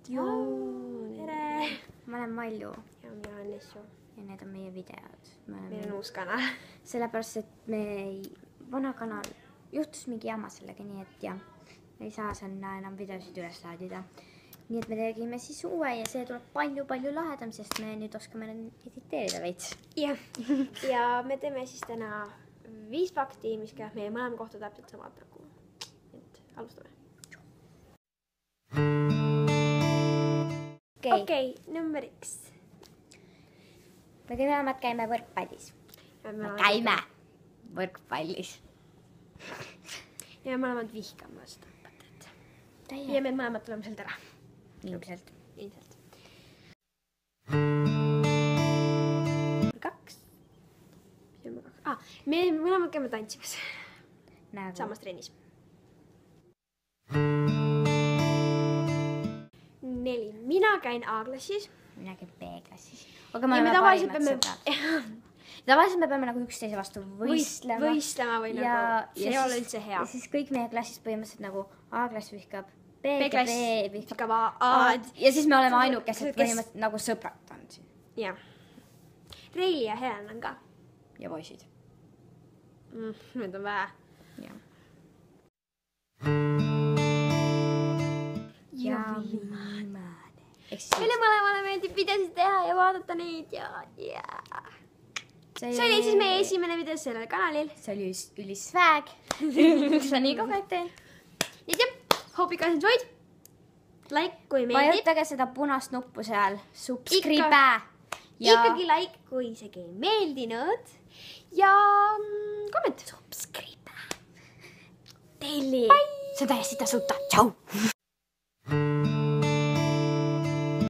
Joo. Tere! Ma olen Malju. Ja mina olen Nessu. Ja need on meie videod. Meil on uus kanal. Sellepärast, et vana kanal juhtus mingi jama sellega, nii et ja me ei saa sinna enam videosid üles laadida. Nii et me tegime siis uue ja see tuleb palju lahedam, sest me nüüd oskame editeerida veits. Jah. Ja me teeme siis täna 5 fakti, mis käib meie mõlema kohta täpselt samad nagu. Et alustame. Okei, number 1. Me mõlemad käime võrkpallis. Me käime võrkpallis. Ja me mõlemad vihkame seda õpetajat. Ja me mõlemad tuleme sealt ära. Ilmselt. 2. Me mõlemad käime tantsimas. Samas trennis. 4. Mina käin A-klassis. Mina käin B-klassis. Aga me oleme parimad sõbrad. Tavaliselt me peame nagu üksteise vastu võistlema. Või nagu see ei ole üldse hea. Ja siis kõik meie klassis põhimõtteliselt nagu A-klass vihkab B-klass vihkab A-d. Ja siis me oleme ainukesed põhimõtteliselt nagu sõbrad on siin. Jah. Reili ja Helen on ka. Ja poisid. Need on vähe. Jah. Ja viimane. Meile mõlemale meeldib videosid teha ja vaadata neid ja. See oli siis meie esimene video sellel kanalil. See oli ülisväeg. Sa nii kogu aeg teen. Nii jah, hope you guys enjoyed. Like, kui meeldib. Vajutage seda punast nuppu seal. Subscribe. Ikkagi like, kui isegi ei meeldinud. Ja komment. Subscribe. Telli. See on täiesti tasuta. Tšau.